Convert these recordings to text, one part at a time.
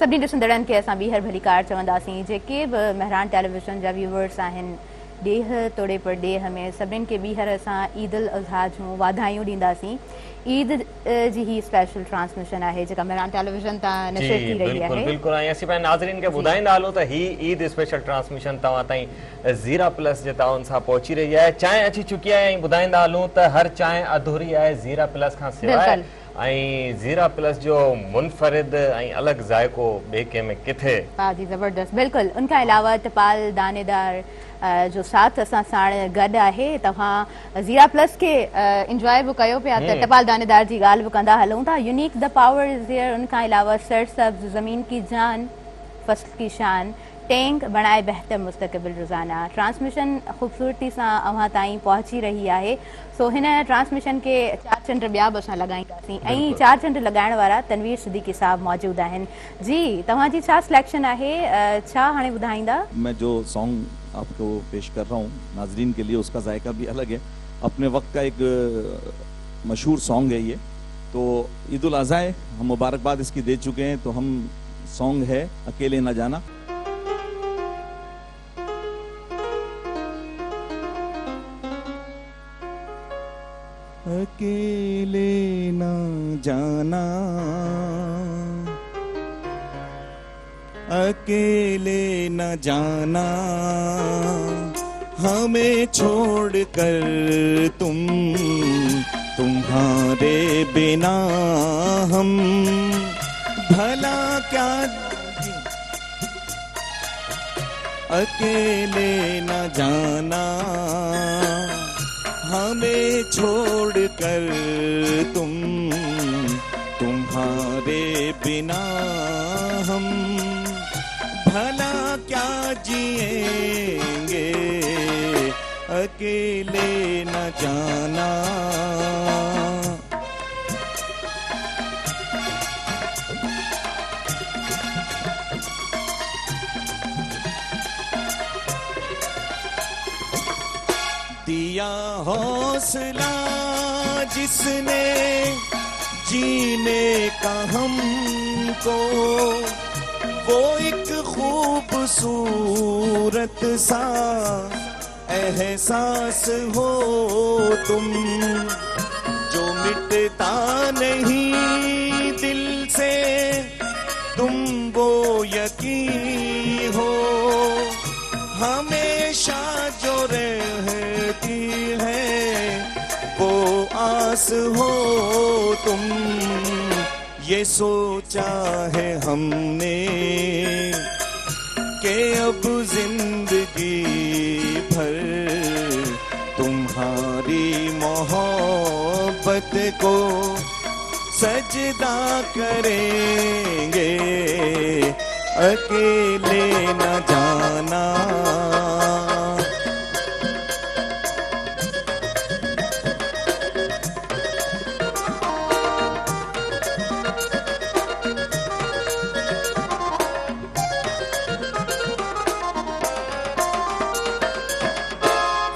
सभी ॾिसंदड़नि खे असां ॿीहर भलीकार चवंदासीं जेके बि मेहरान टेलीविज़न जा व्यूवर्स आहिनि ॾेह तोड़े पर ॾेह में सभिनीनि खे ॿीहर असां ईद उल अज़हा जूं वाधायूं ॾींदासीं। ईद जी ही स्पेशल ट्रांसमिशन आहे जेका मेहरान टेलीविज़न तां नशर थी रही आहे। बिल्कुल ऐं असीं पंहिंजे नाज़रीन खे ॿुधाईंदा हलूं त ही ईद स्पेशल ट्रांसमिशन तव्हां ताईं ज़ीरा प्लस जे ताउन सां पहुची रही आहे। चांहि अची चुकी आहे ऐं ॿुधाईंदा हलूं त हर चांहि अधूरी आहे ज़ीरा प्लस खां सवाइ ऐं ज़ीरा प्लस जो मुनफरिद ऐं अलॻि ज़ाइको ॿिए कंहिं में किथे। हा जी ज़बरदस्त बिल्कुलु। उनखां अलावा टपाल दानेदार जो साथ असां साण गॾु आहे। तव्हां ज़ीरा प्लस खे इंजॉय बि कयो पिया त टपाल दानेदार जी ॻाल्हि बि कंदा हलूं था। Unique the power is here. उनखां अलावा सरसब्ज़ ज़मीन की जान फसल की शान टैंक बनाए बेहतर मुस्तक़बिल रोज़ाना ट्रांसमिशन ख़ूबसूरती सां अव्हां ताईं पहुची रही आहे। सो हिन ट्रांसमिशन के 4 चंड ॿिया बि असां लॻाईंदासीं ऐं 4 चंड लॻाइण वारा तनवीर सिद्दीकी साहब मौजूद आहिनि। जी तव्हांजी छा सिलेक्शन आहे, छा हाणे ॿुधाईंदा? मैं जो सॉन्ग आपको पेश कर रहा हूँ नाजरीन के लिए उसका जायका भी अलग है। अपने वक्त का एक मशहूर सॉन्ग है ये। तो ईद उल अज़हा है, हम मुबारकबाद इसकी दे चुके हैं, तो हम सॉन्ग है अकेले न जाना। अकेले न जाना अकेले न जाना हमें छोड़कर तुम्हारे बिना हम भला क्या अकेले न जाना हमें छोड़कर तुम्हारे बिना हम भला क्या जिएंगे अकेले न जाना। दिया हौसला जिसने जीने का हमको वो एक खूबसूरत सा एहसास हो तुम जो मिटता नहीं दिल से तुम वो यकीन हो हमेशा जो रहती है वो आस हो तुम ये सोचा है हमने कि अब जिंदगी भर तुम्हारी मोहब्बत को सजदा करेंगे अकेले न जाना।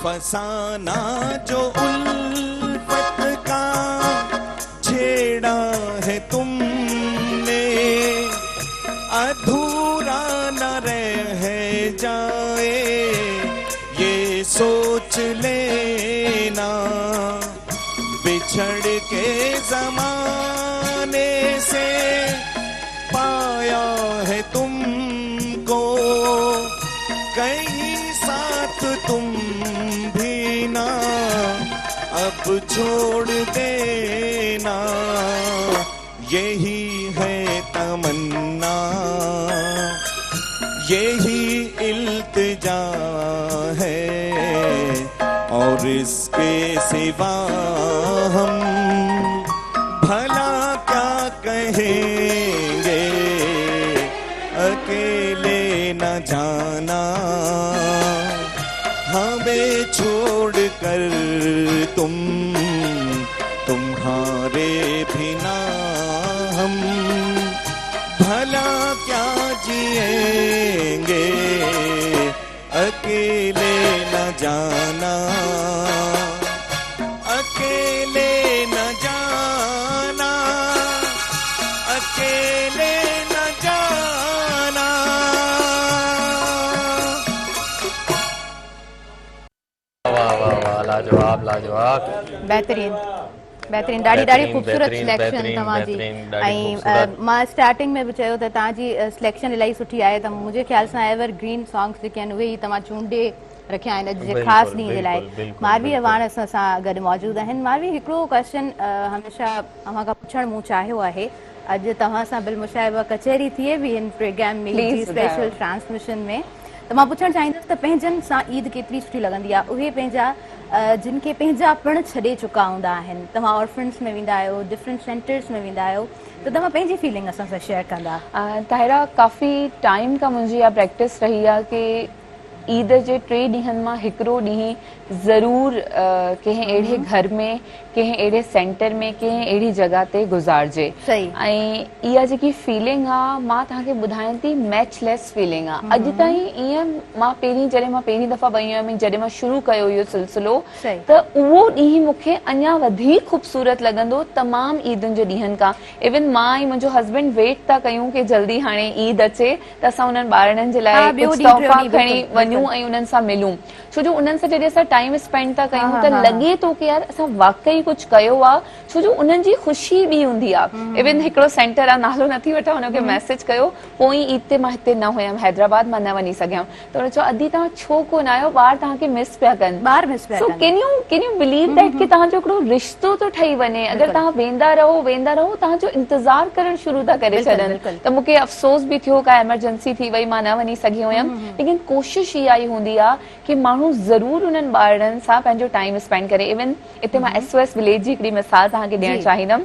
फसाना जो उल्फत का छेड़ा है तुमने अधूरा न रह जाए ये सोच लेना बिछड़ के ज़माने से पाया है तुमको कहीं साथ तुम भी ना अब छोड़ देना यही है तमन्ना यही इल्तिजा है और इसके सिवा हम भला क्या कहेंगे अकेले न जाना हमें छोड़कर तुम्हारे बिना हम भला क्या जिएंगे अकेले न जाना अकेले न जाना अकेले न जाना। लाजवाब लाजवाब बेहतरीन बेहतरीन ॾाढी ॾाढी ख़ूबसूरत बेहतरीन, सिलेक्शन बेहतरीन, तव्हांजी बेहतरीन, ॾाढी ऐं ख़ूबसूरत। मां स्टार्टिंग में बि चयो त तव्हांजी सिलेक्शन इलाही सुठी आहे, त मुंहिंजे ख़्याल सां एवर ग्रीन सॉन्ग्स जेके आहिनि उहे ई तव्हां चूंडे रखिया आहिनि अॼु जे बिल्कुलु, ख़ासि ॾींहं जे लाइ। बिल्कुलु, बिल्कुलु, मारवी बिल्कुलु। अवान असां सां गॾु मौजूदु आहिनि। मारवी, हिकिड़ो क्वेश्चन हमेशह तव्हां खां पुछणु मूं चाहियो आहे, अॼु तव्हां सां बिलमुशाहिबा कचहरी थिए बि हिन प्रोग्राम में Please जी ॿुधायो। स्पेशल ट्रांसमिशन में, त मां पुछणु चाहींदसि त पंहिंजनि सां ईद केतिरी सुठी लॻंदी आहे। उहे पंहिंजा जिन खे पंहिंजा पिण छॾे चुका हूंदा आहिनि, तव्हां ऑर्फन्स में वेंदा आहियो, डिफरेंट सेंटर्स में वेंदा आहियो, त तव्हां पंहिंजी फीलिंग असां सां शेयर कंदा। ताहिरा, काफ़ी टाइम खां मुंहिंजी इहा प्रैक्टिस रही आहे कि ईद जे 3 ॾींहंनि मां हिकिड़ो ॾींहुं ज़रूरु कंहिं अहिड़े घर में, कंहिं अहिड़े सेंटर में, कंहिं अहिड़ी जॻह ते गुज़ारिजे। सही। ऐं इहा जेकी फीलिंग आहे, मां तव्हांखे ॿुधायां थी, मैचलेस फीलिंग आहे। अॼु ताईं ईअं मां पहिरीं दफ़ा वई हुयमि, जॾहिं मां शुरू कयो इहो सिलसिलो, सही। त उहो ॾींहुं मूंखे अञा वधीक ख़ूबसूरत लॻंदो तमामु ईदुनि जे ॾींहंनि खां। इवन मां ऐं मुंहिंजो हस्बैंड वेट था कयूं कि जल्दी हाणे ईद अचे त असां उन्हनि ॿारनि जे लाइ ॿियो कुझु ॾींहुं, टियों तोहफ़ा ॾींहुं, खणी बिल्कुलु, वञूं ऐं उन्हनि सां मिलूं। छो जो उन्हनि सां जॾहिं असां टाइम स्पेंड था कयूं हा, त हा, लॻे थो कि यार असां वाकई कुझु कयो आहे, छो जो उन्हनि जी ख़ुशी बि हूंदी आहे। इवन हिकिड़ो सेंटर आहे, नालो नथी वठां, हुनखे मैसेज कयो, पोइ ईद ते मां हिते न हुयमि, हैदराबाद मां न वञी सघियमि, त हुन चयो अदी तव्हां छो कोन आयो, ॿार तव्हांखे मिस पिया कनि। ॿार मिस पिया सो कनि। कैन यू बिलीव दैट कि तव्हांजो हिकिड़ो रिश्तो तो ठही वञे, अगरि तव्हां वेंदा रहो तव्हांजो इंतज़ार करणु शुरू था करे बिल्कुलु, छॾनि। बिल्कुलु। त मूंखे अफ़सोस बि थियो, का एमरजेंसी थी वई, मां न वञी सघी हुयमि, लेकिन कोशिश इहा ई हूंदी आहे कि माण्हू ज़रूरु उन्हनि ॿारनि सां पंहिंजो टाइम स्पेंड करे। इवन हिते मां SOS विलेज जी हिकिड़ी मिसाल तव्हांखे ॾियणु जी। चाहींदमि।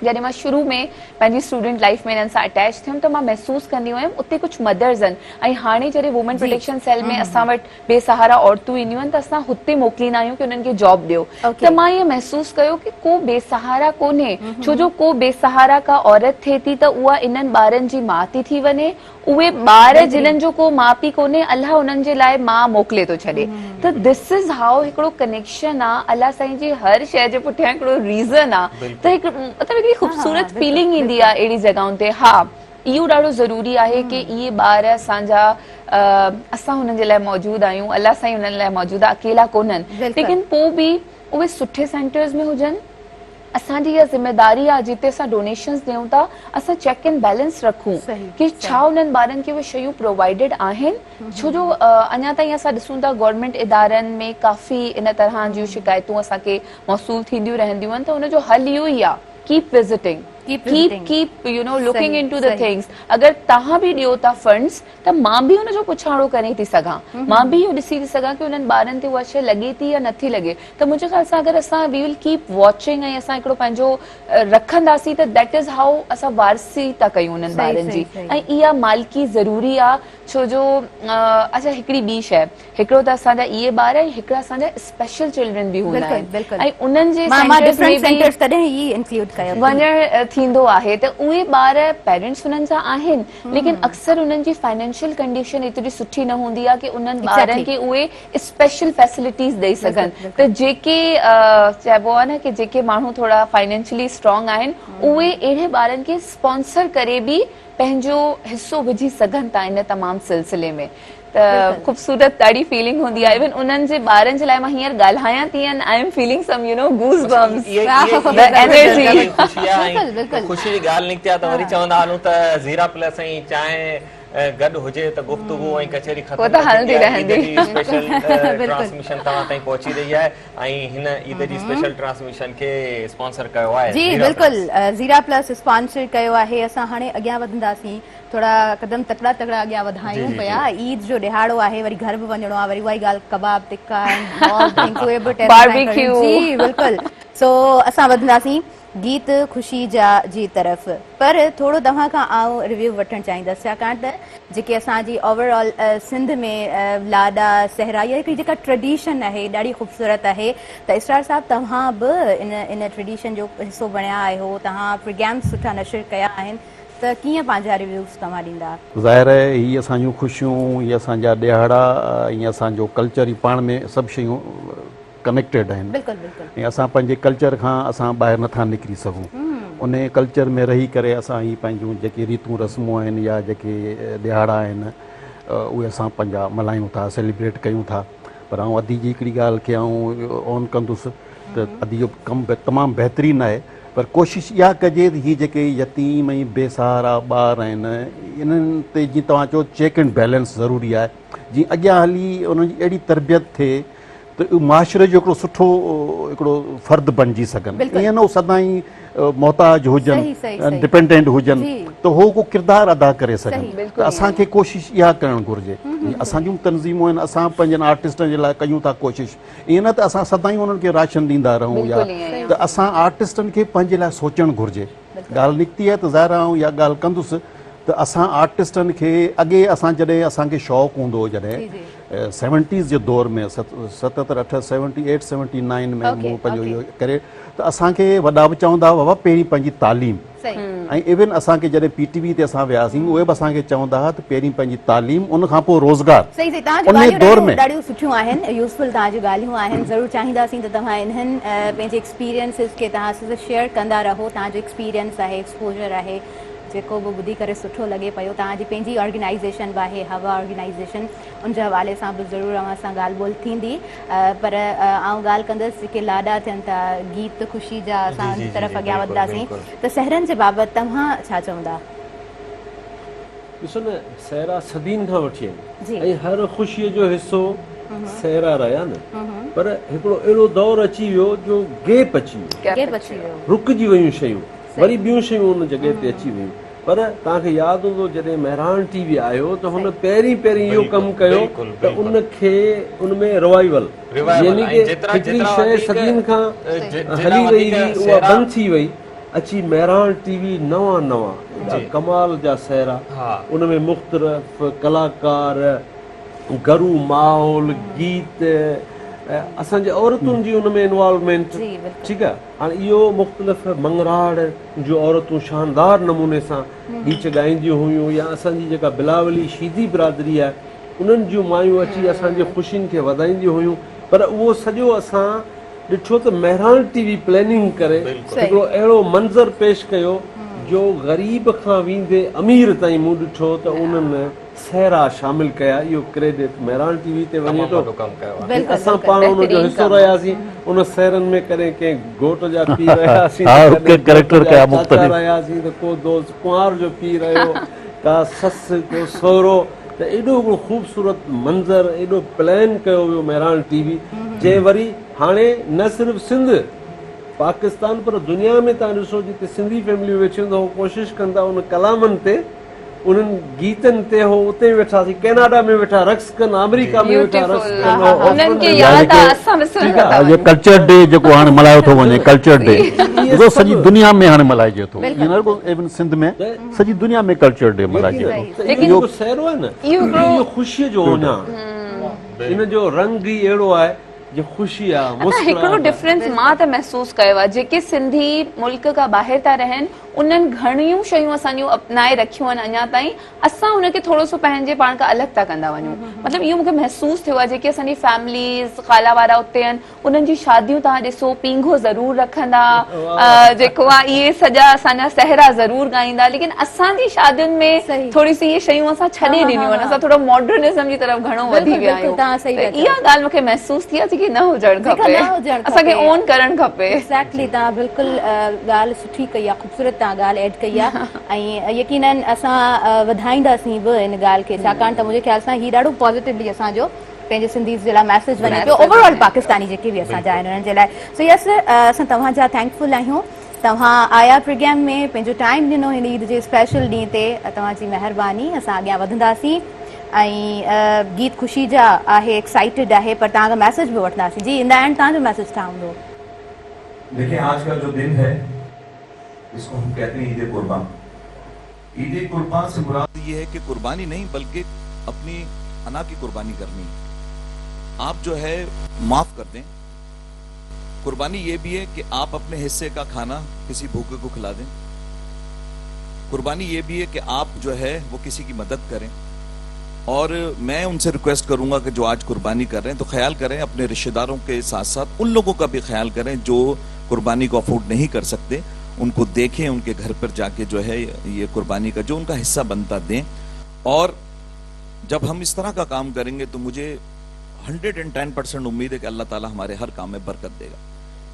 जॾहिं मां शुरू में पंहिंजी स्टूडेंट लाइफ में इन्हनि सां अटैच थियमि, त मां महसूसु कंदी हुयमि उते कुझु मदर्स आहिनि, ऐं हाणे जॾहिं वुमेन प्रोटेक्शन सेल में असां वटि बेसहारा औरतूं ईंदियूं आहिनि, त असां हुते मोकिलींदा आहियूं कि उन्हनि खे जॉब ॾियो। त मां इहो महसूसु कयो कि को बेसहारा कोन्हे, छो जो को बेसहारा का औरत थिए थी त उहा इन्हनि ॿारनि जी माउ थी वञे। उहे ॿार जिन्हनि जो को माउ पीउ कोन्हे, अलाह उन्हनि जे लाइ माउ मोकिले थो छॾे। त दिस इज़ हाउ हिकिड़ो कनेक्शन आहे, अलाह साईं जी हर शइ जे पुठियां हिकिड़ो रीज़न आहे। त मतिलबु हिकिड़ी ख़ूबसूरत फीलिंग ईंदी आहे अहिड़ी जॻहुनि ते। हा, इहो ॾाढो ज़रूरी आहे कि इहे ॿार असांजा, असां हुननि जे लाइ मौजूदु आहियूं, अलाह साईं हुननि लाइ मौजूदु आहे, अकेला कोन्हनि। लेकिन पोइ बि उहे सुठे सेंटर्स में हुजनि, असांजी इहा ज़िमेदारी आहे जिते असां डोनेशंस ॾियूं था, असां चेक एंड बैलेंस रखूं कि छा उन्हनि ॿारनि खे उहे शयूं प्रोवाइडेड आहिनि। छो जो अञा ताईं असां ॾिसूं था गवर्नमेंट इदारनि में काफ़ी इन तरह जूं शिकायतूं असांखे मौसूल थींदियूं रहंदियूं आहिनि, त हुनजो हल इहो ई आहे, keep visiting, keep looking into the things। अगर तव्हां भी ॾियो था फंड्स, त मां भी उनजो पुछाणो करे थी सघां, मां भी इहो ॾिसी थी सघां कि उन्हनि ॿारनि ते उहा शइ लॻे थी या नथी लॻे। त मुंहिंजे ख़्याल सां अगर असां वी विल कीप वॉचिंग ऐं असां हिकिड़ो पंहिंजो रखंदासीं, त दैट इज़ हाउ असां वारसी था कयूं उन्हनि ॿारनि जी। ऐं इहा मालिकी ज़रूरी आहे, छो जो अच्छा हिकिड़ी ॿी शइ, हिकिड़ो त असांजा इहे ॿार ऐं हिकिड़ा असांजा स्पेशल चिल्ड्रन बि हूंदा आहिनि, ऐं उन्हनि जे सेंटर्स में वञणु थींदो आहे, त उहे ॿार पेरेंट्स उन्हनि सां आहिनि, लेकिन अक्सर उन्हनि जी फाइनेंशियल कंडीशन एतिरी सुठी न हूंदी आहे कि उन्हनि ॿारनि खे उहे स्पेशल फैसिलिटीज़ ॾेई सघनि। त जेके चइबो आहे न कि जेके माण्हू थोरा फाइनेंशियली स्ट्रॉन्ग आहिनि, उहे अहिड़े ॿारनि खे स्पॉन्सर करे बि पंहिंजो हिसो विझी सघनि था इन तमामु सिलसिले में। त ख़ूबसूरत ॾाढी फीलिंग हूंदी आहे। इवन उन्हनि जे ॿारनि जे लाइ मां हींअर ॻाल्हायां थी, and I am feeling some goosebumps, the energy. ख़ुशी जी ॻाल्हि निकिती आहे त वरी चवंदा हलूं त ज़ीरा प्लस ऐं चांहि गॾु हुजे त गुफ्तगू ऐं कचहरी ख़तम हलंदी रहंदी। स्पेशल ट्रांसमिशन तव्हां ताईं पहुची रही आहे, ऐं हिन ईद जी स्पेशल ट्रांसमिशन खे स्पॉन्सर कयो आहे। जी बिल्कुलु, ज़ीरा प्लस स्पॉन्सर कयो आहे। असां हाणे अॻियां वधंदासीं, थोड़ा कदम तकड़ा अॻियां वधायूं पिया। ईद जो ॾिहाड़ो आहे, वरी घर बि वञिणो आहे, वरी उहा ई ॻाल्हि कबाब टिक्का जी बिल्कुलु। सो असां वधंदासीं गीत ख़ुशी जा जी तरफ़, पर थोरो तव्हां खां आउं रिव्यू वठणु चाहींदसि, छाकाणि त जेके असांजी ओवरऑल सिंध में लाॾा सहराई हिकिड़ी जेका ट्रेडिशन आहे ॾाढी ख़ूबसूरत आहे। त इसरार साहब, तव्हां बि इन ट्रेडिशन जो हिसो बणिया आहियो, तव्हां प्रोग्राम्स सुठा नशर कया आहिनि, त कीअं पंहिंजा रिव्यूज़ तव्हां ॾींदा? ज़ाहिर आहे हीअ असांजूं ख़ुशियूं, हीअ असांजा ॾिहाड़ा, हीअं असांजो कल्चर, पाण में सभु शयूं कनेक्टेड आहिनि। बिल्कुलु बिल्कुलु। ऐं असां पंहिंजे कल्चर खां असां ॿाहिरि नथा निकिरी सघूं, उन कल्चर में रही करे असां ही पंहिंजूं जेके रीतूं रस्मूं आहिनि या जेके ॾिहाड़ा आहिनि, उहे असां पंहिंजा मल्हायूं था, सेलिब्रेट कयूं था। पर आउं अदी जी हिकिड़ी ॻाल्हि खे आउं ऑन कंदुसि त अदी जो कमु तमामु बहितरीनु आहे, पर कोशिशि इहा कजे त हीअ जेके यतीम ऐं बेसहारा ॿार आहिनि इन्हनि ते जीअं तव्हां चओ चेक एंड बैलेंस ज़रूरी आहे, जीअं अॻियां हली उन्हनि जी अहिड़ी तरबियत थिए त माशरे जो हिकिड़ो सुठो हिकिड़ो फ़र्द बणिजी सघनि, ईअं न सदाईं मोहताज हुजनि, डिपेंडेंट हुजनि, त हो को किरदारु अदा करे सघनि। त असांखे कोशिशि इहा करणु घुरिजे, असां जूं तंज़ीमूं आहिनि, असां पंहिंजनि आर्टिस्टनि जे लाइ कयूं था कोशिशि, ईअं न त असां सदाईं उन्हनि खे राशन ॾींदा रहूं, या त असां आर्टिस्टनि खे पंहिंजे लाइ सोचणु घुरिजे। ॻाल्हि निकिती आहे त ज़ाहिर आऊं इहा ॻाल्हि कंदुसि त असां आर्टिस्टनि खे अॻे असां जॾहिं असांखे शौक़ु हूंदो हो, जॾहिं 70s जे दौर में 77, 78, 79 में मूं पंहिंजो इहो करे, त असांखे वॾा बि चवंदा हुआ बाबा पहिरीं पंहिंजी तालीम, ऐं इवन असांखे जॾहिं PTV ते असां वियासीं उहे बि असांखे चवंदा हुआ त पहिरीं पंहिंजी तालीम, उन खां पोइ रोज़गार। उन दौर में ॾाढियूं सुठियूं आहिनि, यूज़फुल तव्हांजूं ॻाल्हियूं आहिनि, ज़रूरु चाहींदासीं त तव्हां इन्हनि पंहिंजे एक्सपीरियंसिस खे तव्हां सां शेयर कंदा रहो, तव्हांजो एक्सपीरियंस आहे, एक्सपोजर आहे, जेको बि ॿुधी करे सुठो लॻे पियो। तव्हांजी पंहिंजी ऑर्गेनाइज़ेशन बि आहे, हवा ऑर्गेनाइज़ेशन, उन जे हवाले सां बि ज़रूरु अव्हां सां ॻाल्हि ॿोल थींदी, पर आउं ॻाल्हि कंदसि जेके लाॾा थियनि था, गीत ख़ुशी जा, असां उन तरफ़ अॻियां वधंदासीं, त सहरनि जे बाबति तव्हां छा चवंदा? ॾिसो न, सहरा सदीन खां वठी आहिनि ऐं हर ख़ुशीअ जो हिसो सहरा रहिया न, पर हिकिड़ो अहिड़ो दौर अची वियो जो गैप अची वियो, रुकिजी वियूं शयूं, वरी ॿियूं शयूं उन जॻह ते अची वियूं। पर तव्हांखे यादि हूंदो जॾहिं मेहरान TV आयो त हुन पहिरीं इहो कमु कयो त उनखे उनमें रिवाइवल, यानी कि हिकिड़ी शइ सदीन खां हली रही हुई उहा बंदि थी वई, अची मेहरान TV नवां कमाल जा सहरा, उनमें मुख़्तलिफ़ कलाकार, घरू माहौल, गीत, असांजे औरतुनि जी उनमें इन्वॉल्वमेंट, ठीकु आहे। हाणे इहो मुख़्तलिफ़ मंगराड़ जूं औरतूं शानदार नमूने सां गीत ॻाईंदियूं हुयूं, या असांजी जेका बिलावली शीदी बिरादरी आहे उन्हनि जूं मायूं अची असांजे ख़ुशियुनि खे वधाईंदियूं हुयूं, पर उहो सॼो असां ॾिठो त मेहरान TV प्लैनिंग करे हिकिड़ो अहिड़ो मंज़र पेश कयो जो ग़रीब खां वेंदे अमीर ताईं मूं ॾिठो त उन्हनि सहरा शामिल कया। इहो क्रेडिट मेहरान TV ते वञे थो। असां पाण उन जो हिसो रहियासीं, उन सहरनि में कॾहिं कंहिं घोट जा पी रहियासीं, रहियासीं त को दोस्त कुंवार जो पी रहियो, का ससु को सहुरो, त एॾो हिकिड़ो ख़ूबसूरत मंज़र, एॾो प्लान कयो वियो मेहरान TV, जंहिं वरी हाणे न सिर्फ़ु सिंध पाकिस्तान पर दुनिया में तव्हां ॾिसो जिते सिंधी फैमिलियूं वेठियूं त उहो कोशिशि कंदा उन कलामनि ते, उन्हनि गीतनि ते, हो उते वेठासीं, कैनेडा में वेठा रक़्स कनि, अमेरिका में वेठा रक़्स कनि, कल्चर डे जेको हाणे मल्हायो थो वञे, कल्चर डे जेको सॼी दुनिया में हाणे मल्हाइजे थो, इवन सिंध में सॼी दुनिया में कल्चर डे मल्हाइजे थो। इहो सहरो आहे न, इहो ख़ुशीअ जो वञा, इन जो रंग ई अहिड़ो आहे जो ख़ुशी आहे। हिकिड़ो डिफरेंस मां त महसूस कयो आहे, जेके सिंधी मुल्क खां ॿाहिरि था रहनि उन्हनि घणियूं शयूं असांजूं अपनाए रखियूं आहिनि अञा ताईं, असां उनखे थोरो सो पंहिंजे पाण खां अलॻि था कंदा वञूं। मतिलबु इहो मूंखे महसूस थियो आहे, जेके असांजी फैमिलीज़ खाला वारा उते आहिनि उन्हनि जी शादियूं तव्हां ॾिसो, पींघो ज़रूरु रखंदा, जेको आहे इहे सॼा असांजा सहरा ज़रूरु ॻाईंदा, लेकिन असांजी शादियुनि में थोरी सी इहे शयूं असां छॾे ॾिनियूं आहिनि, असां थोरो मॉडर्निज़म जी तरफ़ घणो वधी विया आहियूं। इहा ॻाल्हि मूंखे महसूस थी आहे जेकी न हुजणु खपे, असांखे ओन करणु खपे। एक्ज़ैक्टली, तव्हां बिल्कुलु ॻाल्हि सुठी कई आहे, ख़ूबसूरत ॻाल्हि एड कई आहे, ऐं यकीनन असां वधाईंदासीं बि इन ॻाल्हि खे, छाकाणि त मुंहिंजे ख़्याल सां हीउ ॾाढो पॉज़िटिवली असांजो पंहिंजे सिंधीज़ जे लाइ मैसेज वञे पियो, ओवरऑल पाकिस्तानी जेके बि असांजा आहिनि उन्हनि जे लाइ। सो यस, असां तव्हांजा थैंकफुल आहियूं, तव्हां आया प्रोग्राम में, पंहिंजो टाइम ॾिनो हिन ईद जे स्पेशल ॾींहं ते, तव्हांजी महिरबानी। असां अॻियां वधंदासीं ऐं गीत ख़ुशी जा आहे, एक्साइटेड आहे, पर तव्हांखां मैसेज बि वठंदासीं। जी, इन द एंड तव्हांजो मैसेज छा हूंदो? देखिए, आज का जो दिन है इसको हम कहते हैं ईद कुर्बान। ईद कुर्बान से मुराद ये है कि कुर्बानी नहीं बल्कि अपनी अना की कुर्बानी करनी। आप जो है माफ कर दें। कुर्बानी ये भी है कि आप अपने हिस्से का खाना किसी भूखे को खिला दें। कुर्बानी ये भी है कि आप जो है वो किसी की मदद करें। और मैं उनसे रिक्वेस्ट करूंगा कि जो आज कुर्बानी कर रहे हैं तो ख्याल करें अपने रिश्तेदारों के साथ साथ उन लोगों का भी ख्याल करें जो कुर्बानी को अफोर्ड नहीं कर सकते, उनको देखें, उनके घर पर जाके जो है ये कुर्बानी का जो उनका हिस्सा बनता दें। और जब हम इस तरह का काम करेंगे तो मुझे 110% उम्मीद है कि अल्लाह ताला हमारे हर काम में बरकत देगा।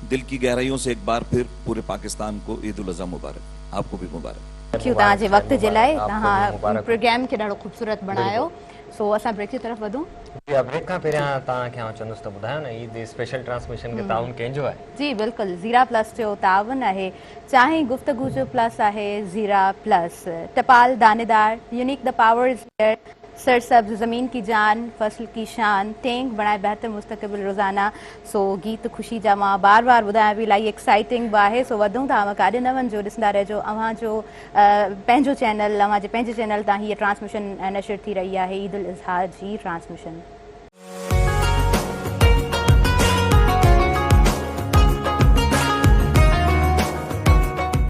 दिल की गहराइयों से एक बार फिर पूरे पाकिस्तान को ईद उल अज़हा मुबारक, आपको भी मुबारक। थैंक यू तव्हांजे वक़्त जे लाइ। आपको तव्हां भी मुबारक। प्रोग्राम खे ॾाढो ख़ूबसूरत बणायो। सो असां ब्रेक की तरफ़ वधूं। जी ब्रेक खां पहिरियां तव्हांखे आउं चवंदुसि त ॿुधायो न ईद स्पेशल ट्रांसमिशन खे ताउन कंहिंजो आहे? जी बिल्कुलु, ज़ीरा प्लस जो तावन आहे। चाहे गुफ्तगू जो प्लस आहे ज़ीरा प्लस। टपाल दानेदार, unique the power is here, सरसब्ज ज़मीन की जान, फसल की शान, टेंग बणाए बेहतर मुस्तक़बिल रोज़ाना। सो गीत ख़ुशी जा मां बार बार ॿुधायां पई, इलाही एक्साइटिंग बि आहे। सो वधूं था, काॾे न वञिजो, ॾिसंदा रहिजो अव्हांजो पंहिंजो चैनल, अव्हांजे पंहिंजे चैनल तां हीअ ट्रांसमिशन नशर थी रही आहे ईद उल अज़हा जी ट्रांसमिशन।